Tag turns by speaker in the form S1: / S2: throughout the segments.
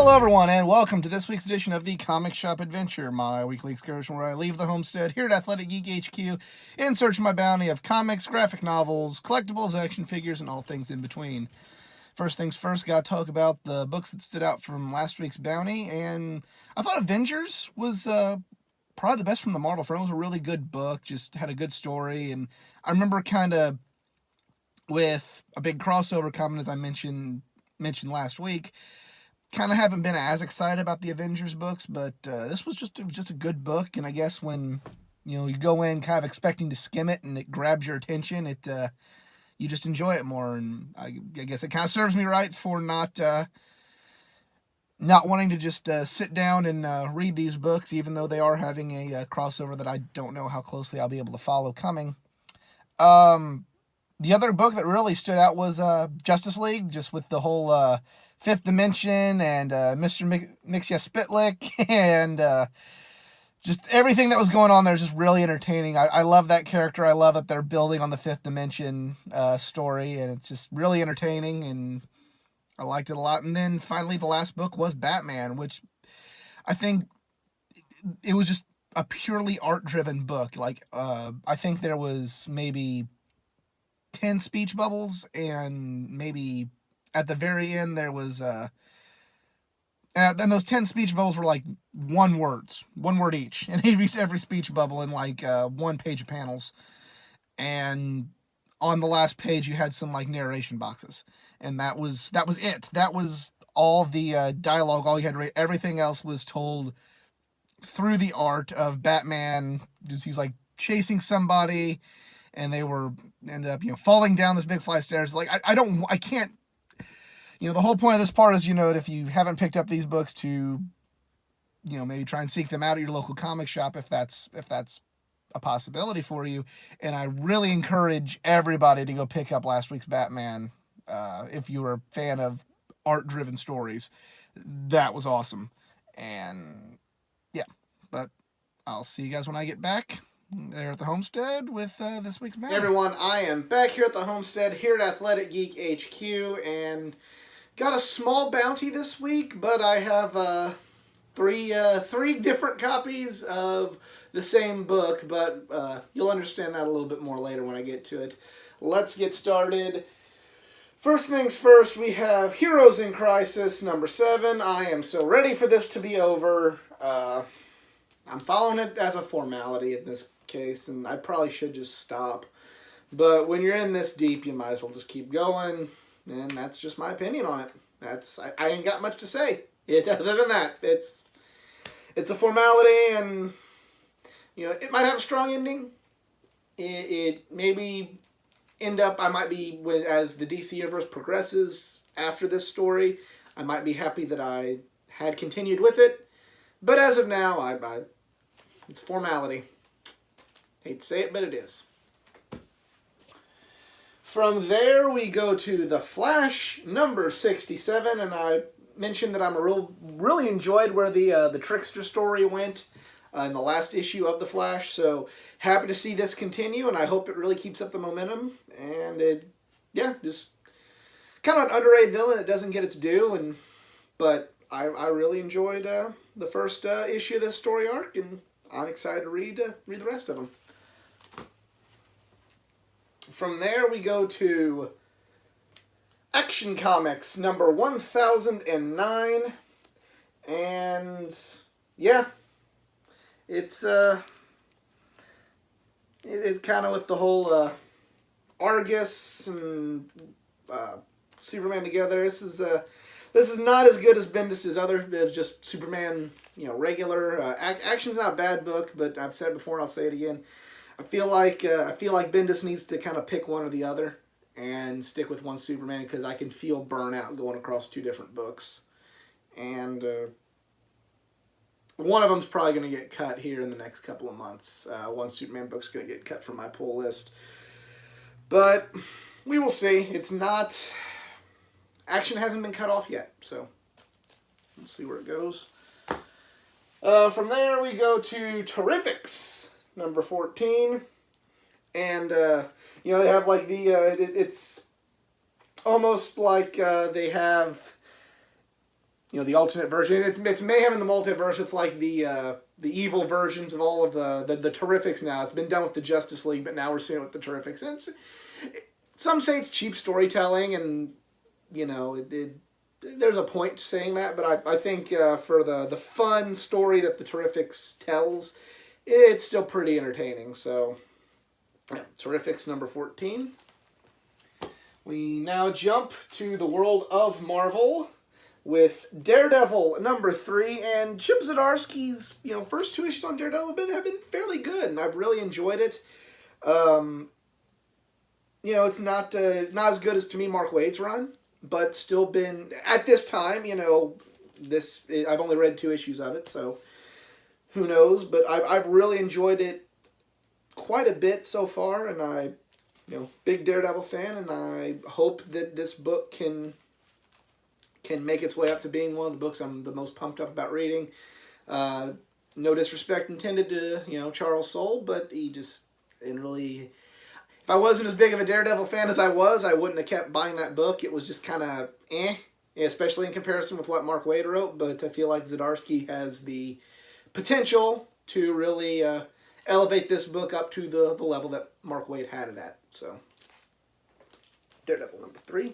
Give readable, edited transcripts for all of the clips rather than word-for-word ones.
S1: Hello everyone, and welcome to this week's edition of the Comic Shop Adventure, my weekly excursion where I leave the homestead here at Athletic Geek HQ in search of my bounty of comics, graphic novels, collectibles, action figures, and all things in between. First things first, gotta talk about the books that stood out from last week's bounty, and I thought Avengers was probably the best from the Marvel front. It was a really good book, just had a good story, and I remember kind of with a big crossover coming, as I mentioned last week. Kind of haven't been as excited about the Avengers books, but this was just a good book, and I guess when you go in kind of expecting to skim it and it grabs your attention, you just enjoy it more, and I guess it kind of serves me right for not wanting to just sit down and read these books, even though they are having a crossover that I don't know how closely I'll be able to follow coming. The other book that really stood out was Justice League, just with the whole Fifth Dimension and Mr. Mixia-Spitlick and just everything that was going on there is just really entertaining. I love that character. I love that they're building on the Fifth Dimension story, and it's just really entertaining, and I liked it a lot. And then finally the last book was Batman, which I think it was just a purely art-driven book. Like, I think there was maybe 10 speech bubbles, and maybe at the very end there was and those 10 speech bubbles were like one word each, and every speech bubble in like 1 page of panels, and on the last page you had some like narration boxes, and that was it. That was all the dialogue, all you had to read. Everything else was told through the art of Batman. Just he was like chasing somebody, and they ended up falling down this big flight of stairs. Like I can't. The whole point of this part is, if you haven't picked up these books, to, maybe try and seek them out at your local comic shop if that's a possibility for you. And I really encourage everybody to go pick up last week's Batman if you were a fan of art-driven stories. That was awesome. And yeah, but I'll see you guys when I get back there at the homestead with this week's Batman. Hey everyone, I am back here at the homestead here at Athletic Geek HQ, and got a small bounty this week, but I have three different copies of the same book, but you'll understand that a little bit more later when I get to it. Let's get started. First things first, we have Heroes in Crisis number 7. I am so ready for this to be over. I'm following it as a formality in this case, and I probably should just stop. But when you're in this deep, you might as well just keep going. And that's just my opinion on it. I ain't got much to say. Other than that, it's a formality, and it might have a strong ending. It maybe end up, I might be as the DC universe progresses after this story, I might be happy that I had continued with it. But as of now, it's formality. Hate to say it, but it is. From there, we go to The Flash, number 67, and I mentioned that I really enjoyed where the Trickster story went in the last issue of The Flash, so happy to see this continue, and I hope it really keeps up the momentum, and just kind of an underrated villain that doesn't get its due, but I really enjoyed the first issue of this story arc, and I'm excited to read the rest of them. From there, we go to Action Comics number 1009, and yeah, it's kind of with the whole Argus and Superman together. This is not as good as Bendis' other. It's just Superman, regular. Action's not a bad book, but I've said it before and I'll say it again. I feel like Bendis needs to kind of pick one or the other and stick with one Superman, because I can feel burnout going across 2 different books, and one of them's probably going to get cut here in the next couple of months. One Superman book's going to get cut from my pull list, but we will see. It's not. Action hasn't been cut off yet, so let's see where it goes. From there, we go to Terrifics number 14, and they have like it's almost like they have the alternate version. It's mayhem in the multiverse. It's like the evil versions of all of the Terrifics now. It's been done with the Justice League, but now we're seeing it with the Terrifics. And some say it's cheap storytelling, and there's a point to saying that, but I think for the fun story that the Terrifics tells, it's still pretty entertaining. So, yeah, Terrifics number 14. We now jump to the world of Marvel with Daredevil number 3, and Chip Zdarsky's first 2 issues on Daredevil have been fairly good, and I've really enjoyed it. It's not as good as, to me, Mark Waid's run, but still been, at this time, I've only read 2 issues of it, so who knows, but I've really enjoyed it quite a bit so far, and big Daredevil fan, and I hope that this book can make its way up to being one of the books I'm the most pumped up about reading. No disrespect intended to, Charles Soule, but he just didn't really... If I wasn't as big of a Daredevil fan as I was, I wouldn't have kept buying that book. It was just kind of especially in comparison with what Mark Waid wrote, but I feel like Zdarsky has the potential to really elevate this book up to the level that Mark Waid had it at. So, Daredevil number 3.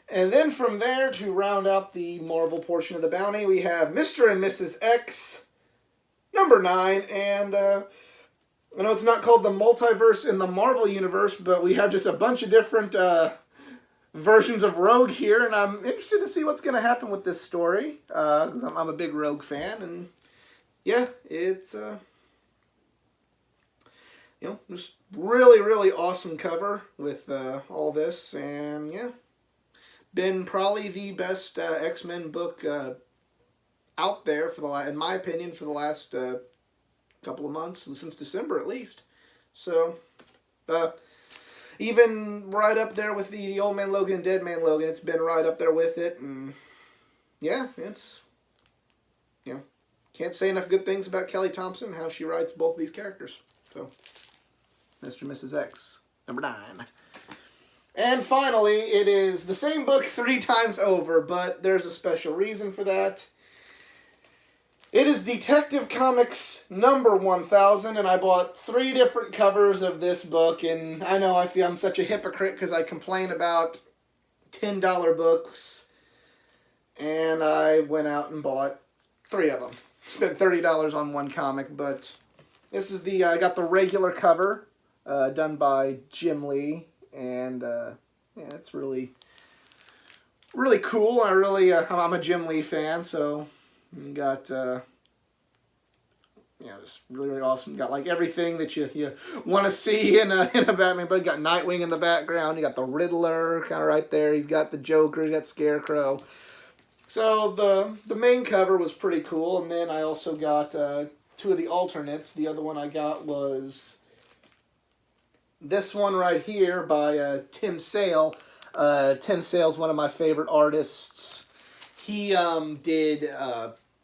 S1: And then from there, to round out the Marvel portion of the bounty, we have Mr. and Mrs. X, number 9, and I know it's not called the multiverse in the Marvel universe, but we have just a bunch of different versions of Rogue here, and I'm interested to see what's going to happen with this story, because I'm a big Rogue fan, and yeah, it's just really, really awesome cover with all this, and yeah, been probably the best X-Men book out there in my opinion, for the last couple of months, since December at least. So, even right up there with the Old Man Logan and Dead Man Logan, it's been right up there with it, and yeah, it's, can't say enough good things about Kelly Thompson, how she writes both of these characters. So, Mr. and Mrs. X, number 9. And finally, it is the same book 3 times over, but there's a special reason for that. It is Detective Comics number 1000, and I bought 3 different covers of this book, and I know I feel I'm such a hypocrite because I complain about $10 books, and I went out and bought 3 of them. Spent $30 on one comic, but this is I got the regular cover, done by Jim Lee, and yeah, it's really, really cool. I'm a Jim Lee fan, so you got, just really, really awesome. You got like everything that you want to see in a Batman book. You got Nightwing in the background. You got the Riddler kind of right there. He's got the Joker. You got Scarecrow. So the main cover was pretty cool, and then I also got 2 of the alternates. The other one I got was this one right here by Tim Sale. Tim Sale's one of my favorite artists. He did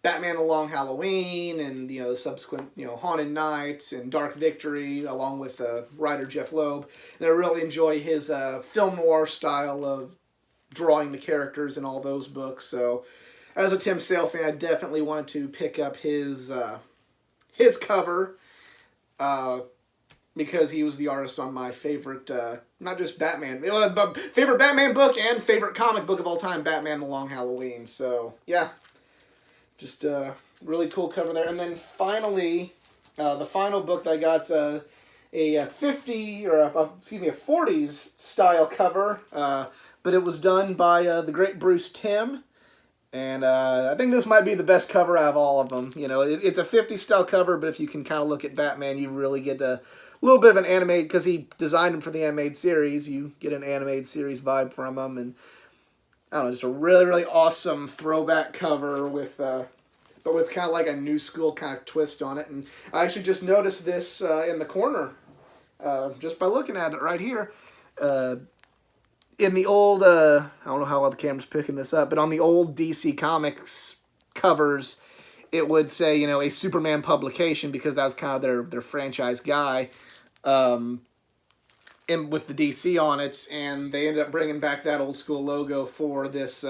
S1: Batman The Long Halloween and subsequent Haunted Nights and Dark Victory, along with writer Jeff Loeb. And I really enjoy his film noir style of drawing the characters in all those books. So as a Tim Sale fan, I definitely wanted to pick up his cover. Because he was the artist on my favorite, not just Batman, but favorite Batman book and favorite comic book of all time, Batman The Long Halloween. So, yeah, just a really cool cover there. And then finally, the final book that I got's a 40s style cover, but it was done by the great Bruce Timm. And I think this might be the best cover out of all of them. It's a 50s style cover, but if you can kind of look at Batman, you really get a little bit of an animated, because he designed him for the animated series. You get an animated series vibe from him, and I don't know, just a really, really awesome throwback cover with, but with kind of like a new school kind of twist on it. And I actually just noticed this in the corner, just by looking at it right here. In the old, I don't know how well the camera's picking this up, but on the old DC Comics covers, it would say, a Superman publication, because that was kind of their franchise guy, and with the DC on it, and they ended up bringing back that old school logo for this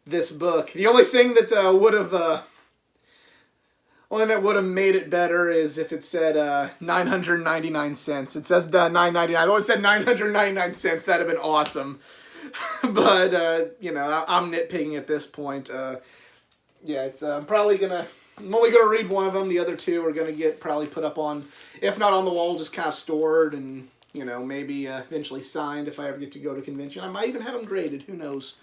S1: this book. The only thing that would have made it better is if it said 999 cents. It says $9.99. Oh, it said 999 cents. That'd have been awesome. But you know, I'm nitpicking at this point. Yeah, it's I'm only gonna read one of them. The other two are gonna get probably put up on, if not on the wall, just kind of stored and, you know, maybe eventually signed if I ever get to go to convention. I might even have them graded. Who knows?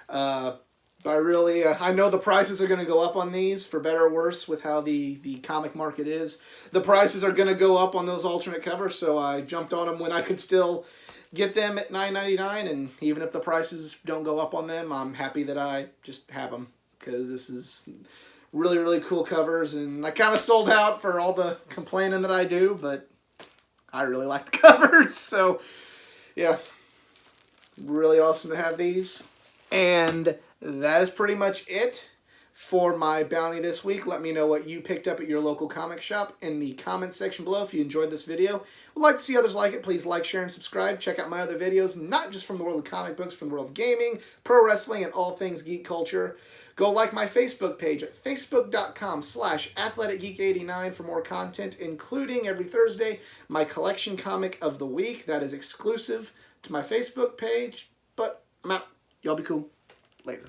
S1: But I really, I know the prices are going to go up on these, for better or worse, with how the comic market is. The prices are going to go up on those alternate covers, so I jumped on them when I could still get them at $9.99, and even if the prices don't go up on them, I'm happy that I just have them, because this is really, really cool covers, and I kind of sold out for all the complaining that I do, but I really like the covers, so yeah, really awesome to have these. And that is pretty much it for my bounty this week. Let me know what you picked up at your local comic shop in the comments section below. If you enjoyed this video, would like to see others like it, please like, share, and subscribe. Check out my other videos, not just from the world of comic books, from the world of gaming, pro wrestling, and all things geek culture. Go like my Facebook page at facebook.com/athleticgeek89 for more content, including every Thursday, my collection comic of the week. That is exclusive to my Facebook page. But I'm out. Y'all be cool. Later.